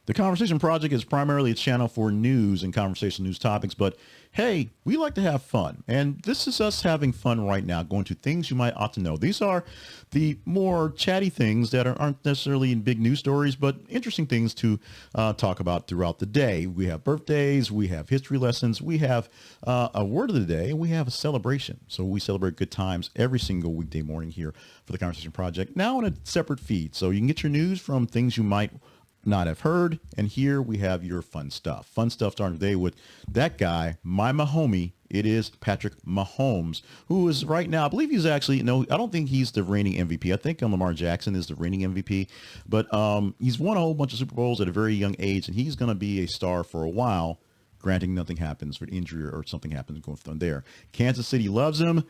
The Conversation Project is primarily a channel for news and conversational news topics, but hey, we like to have fun. And this is us having fun right now, going to things you might ought to know. These are the more chatty things that aren't necessarily in big news stories, but interesting things to talk about throughout the day. We have birthdays, we have history lessons, we have a word of the day, and we have a celebration. So we celebrate good times every single weekday morning here for the Conversation Project, now on a separate feed. So you can get your news from things you might not have heard, and here we have your fun stuff. Fun stuff starting today with that guy, my Mahomie. It is Patrick Mahomes, who is right now, I believe he's actually, no, I don't think he's the reigning MVP. I think Lamar Jackson is the reigning MVP, but he's won a whole bunch of Super Bowls at a very young age, and he's going to be a star for a while, granting nothing happens for injury or something happens going from there. Kansas City loves him.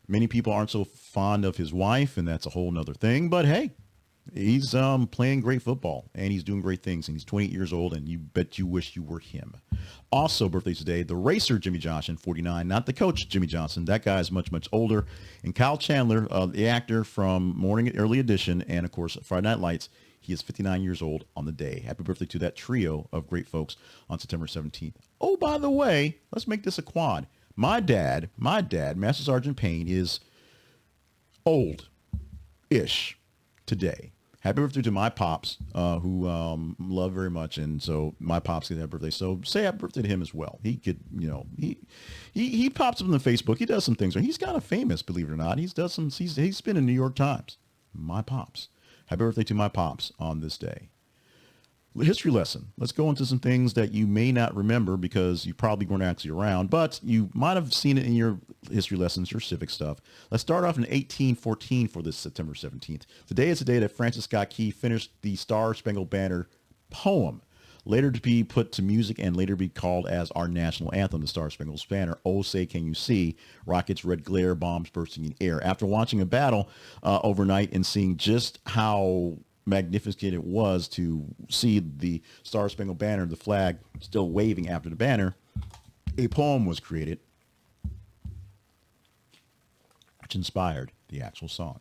Many people aren't so fond of his wife, and that's a whole nother thing, but hey, he's playing great football, and he's doing great things, and he's 28 years old, and you bet you wish you were him. Also, birthdays today, the racer Jimmie Johnson, 49, not the coach Jimmie Johnson. That guy is much, much older. And Kyle Chandler, the actor from Morning and Early Edition and, of course, Friday Night Lights, he is 59 years old on the day. Happy birthday to that trio of great folks on September 17th. Oh, by the way, let's make this a quad. My dad, Master Sergeant Payne, is old-ish today. Happy birthday to my pops, who love very much, and so my pops get that birthday. So say happy birthday to him as well. He could, he pops up on the Facebook. He does some things. He's kind of famous, believe it or not. He's been in New York Times. My pops. Happy birthday to my pops on this day. History lesson. Let's go into some things that you may not remember because you probably weren't actually around, but you might have seen it in your history lessons, your civic stuff. Let's start off in 1814 for this September 17th. Today is the day that Francis Scott Key finished the Star-Spangled Banner poem, later to be put to music and later be called as our national anthem, the Star-Spangled Banner. Oh, say can you see, rockets, red glare, bombs bursting in air. After watching a battle overnight and seeing just how magnificent it was to see the Star-Spangled Banner, the flag, still waving after the banner, a poem was created which inspired the actual song.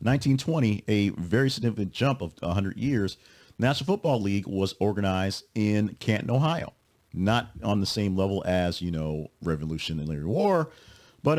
In 1920, a very significant jump of 100 years, National Football League was organized in Canton, Ohio. Not on the same level as, Revolution and Later War, but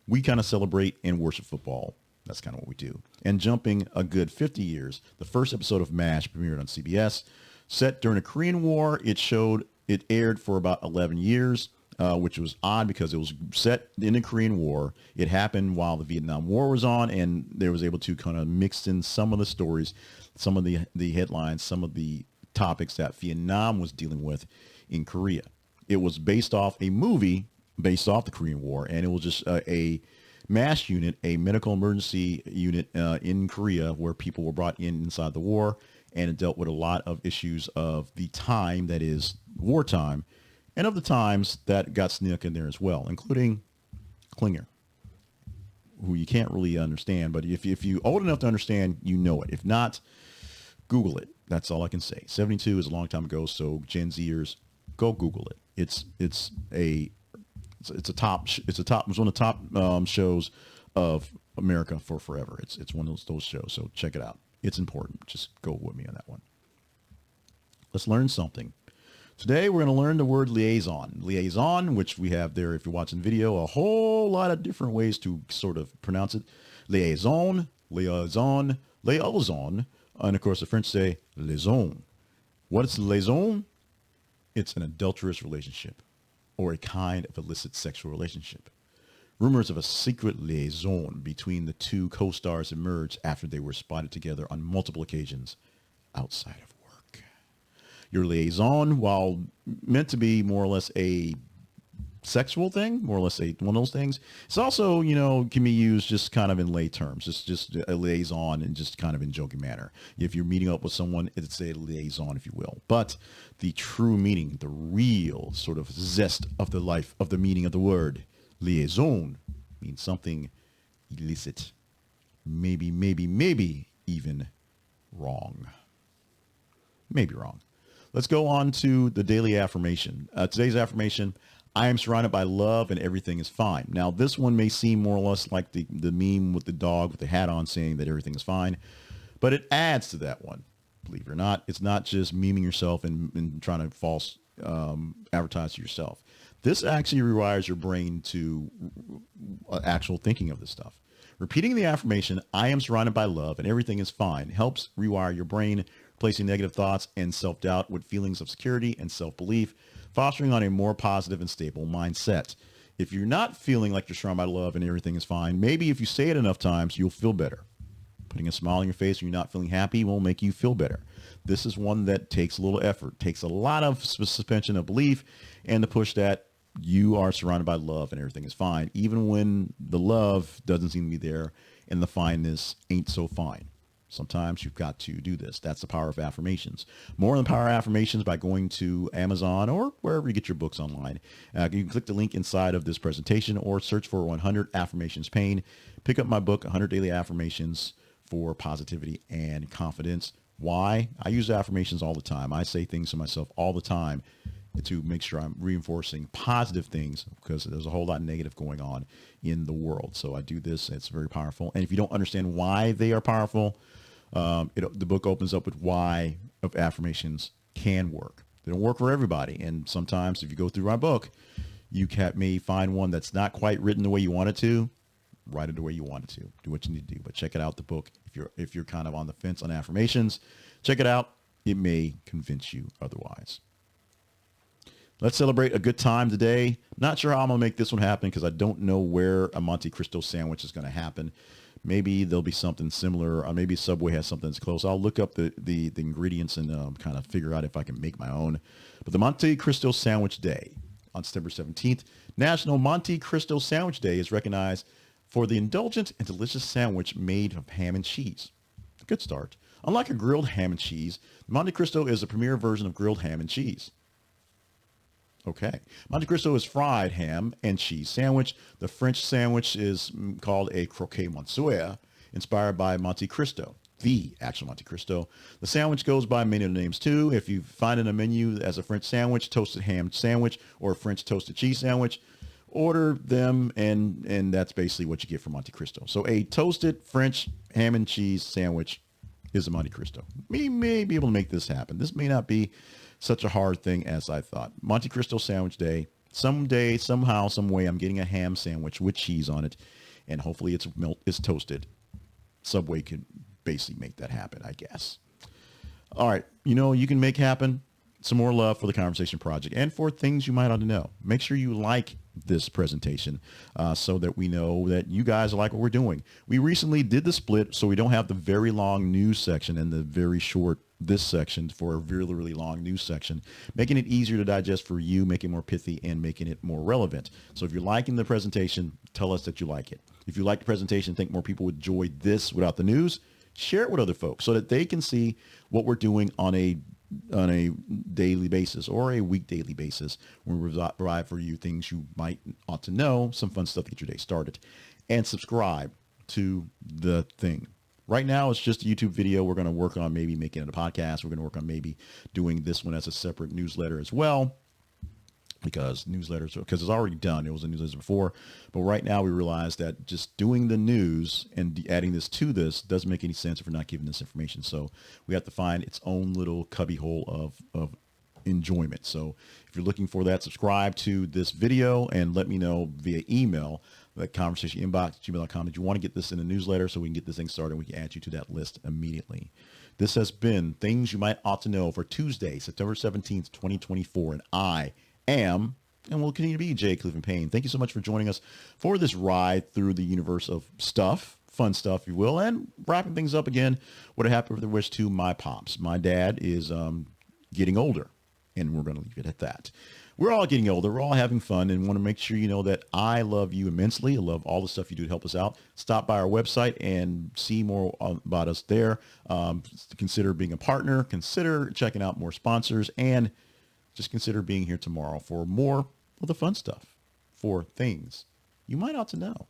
we kind of celebrate and worship football. That's kind of what we do. And jumping a good 50 years, the first episode of MASH premiered on CBS. Set during the Korean War, it aired for about 11 years, which was odd because it was set in the Korean War. It happened while the Vietnam War was on, and they was able to kind of mix in some of the stories, some of the headlines, some of the topics that Vietnam was dealing with in Korea. It was based off a movie based off the Korean War, and it was just a MASH unit, a medical emergency unit in Korea where people were brought in inside the war, and it dealt with a lot of issues of the time that is wartime and of the times that got snuck in there as well, including Klinger, who you can't really understand, but if you're old enough to understand, you know it. If not, Google it. That's all I can say. 72 is a long time ago, so Gen Zers, go Google it. It's one of the top shows of America for forever. It's one of those shows, so check it out. It's important. Just go with me on that one. Let's learn something. Today we're going to learn the word liaison. Liaison, which we have there if you're watching the video, a whole lot of different ways to sort of pronounce it. Liaison, lee-ey-zawn, lee-ey-zon, and of course the French say liaison. What's liaison? It's an adulterous relationship, or a kind of illicit sexual relationship. Rumors of a secret liaison between the two co-stars emerged after they were spotted together on multiple occasions outside of work. Your liaison, while meant to be more or less a sexual thing, more or less one of those things, it's also, can be used just kind of in lay terms, just a liaison and just kind of in joking manner. If you're meeting up with someone, it's a liaison, if you will. But the true meaning, the real sort of zest of the life of the meaning of the word liaison means something illicit, maybe even wrong. Maybe wrong. Let's go on to the daily affirmation. Today's affirmation: I am surrounded by love and everything is fine. Now, this one may seem more or less like the meme with the dog with the hat on saying that everything is fine, but it adds to that one. believe it or not. It's not just memeing yourself and trying to false advertise to yourself. This actually rewires your brain to actual thinking of this stuff. Repeating the affirmation, I am surrounded by love and everything is fine, helps rewire your brain, replacing negative thoughts and self-doubt with feelings of security and self-belief, fostering on a more positive and stable mindset. If you're not feeling like you're surrounded by love and everything is fine, maybe if you say it enough times, you'll feel better. Putting a smile on your face when you're not feeling happy will make you feel better. This is one that takes a little effort, takes a lot of suspension of belief, and to push that you are surrounded by love and everything is fine, even when the love doesn't seem to be there and the fineness ain't so fine. Sometimes you've got to do this. That's the power of affirmations. More on the power of affirmations by going to Amazon or wherever you get your books online. You can click the link inside of this presentation or search for 100 Affirmations Pain. Pick up my book, 100 Daily Affirmations for Positivity and Confidence. Why? I use affirmations all the time. I say things to myself all the time to make sure I'm reinforcing positive things because there's a whole lot of negative going on in the world. So I do this. It's very powerful. And if you don't understand why they are powerful, the book opens up with why of affirmations can work. They don't work for everybody. And sometimes if you go through my book, you may find one that's not quite written the way you want it to. Write it the way you want it to. Do what you need to do. But check it out, the book. If you're kind of on the fence on affirmations, check it out. It may convince you otherwise. Let's celebrate a good time today. Not sure how I'm going to make this one happen because I don't know where a Monte Cristo sandwich is going to happen. Maybe there'll be something similar, or maybe Subway has something that's close. I'll look up the ingredients and kind of figure out if I can make my own. But the Monte Cristo Sandwich Day on September 17th, National Monte Cristo Sandwich Day is recognized for the indulgent and delicious sandwich made of ham and cheese. A good start. Unlike a grilled ham and cheese, Monte Cristo is a premier version of grilled ham and cheese. Okay. Monte Cristo is fried ham and cheese sandwich. The French sandwich is called a croquet monsieur, inspired by Monte Cristo, the actual Monte Cristo. The sandwich goes by many other names too. If you find in a menu as a French sandwich, toasted ham sandwich, or a French toasted cheese sandwich, order them, and that's basically what you get from Monte Cristo. So a toasted French ham and cheese sandwich is a Monte Cristo. We may be able to make this happen. This may not be such a hard thing as I thought. Monte Cristo Sandwich Day. Someday, somehow, some way, I'm getting a ham sandwich with cheese on it, and hopefully it's toasted. Subway can basically make that happen, I guess. All right, you can make happen some more love for the Conversation Project and for things you might ought to know. Make sure you like this presentation so that we know that you guys like what we're doing. We recently did the split so we don't have the very long news section and the very short this section for a really, really long news section, making it easier to digest for you, making it more pithy and making it more relevant. So if you're liking the presentation, tell us that you like it. If you like the presentation, think more people would enjoy this without the news, share it with other folks so that they can see what we're doing on a daily basis or a week daily basis when we provide for you things you might ought to know, some fun stuff to get your day started, and subscribe to the thing. Right now, it's just a YouTube video. We're going to work on maybe making it a podcast. We're going to work on maybe doing this one as a separate newsletter as well, because it's already done. It was a newsletter before. But right now, we realize that just doing the news and adding this to this doesn't make any sense if we're not giving this information. So we have to find its own little cubbyhole of enjoyment. So if you're looking for that, subscribe to this video and let me know via email, the conversation inbox gmail.com, that you want to get this in a newsletter so we can get this thing started and we can add you to that list immediately. This has been Things You Might Ought to Know for Tuesday, September 17th, 2024. And I am, and will continue to be, J. Cleveland Payne. Thank you so much for joining us for this ride through the universe of stuff, fun stuff, if you will, and wrapping things up again with a happy birthday wish to my pops. My dad is getting older, and we're going to leave it at that. We're all getting older. We're all having fun, and want to make sure you know that I love you immensely. I love all the stuff you do to help us out. Stop by our website and see more about us there. Consider being a partner. Consider checking out more sponsors, and just consider being here tomorrow for more of the fun stuff, for things you might ought to know.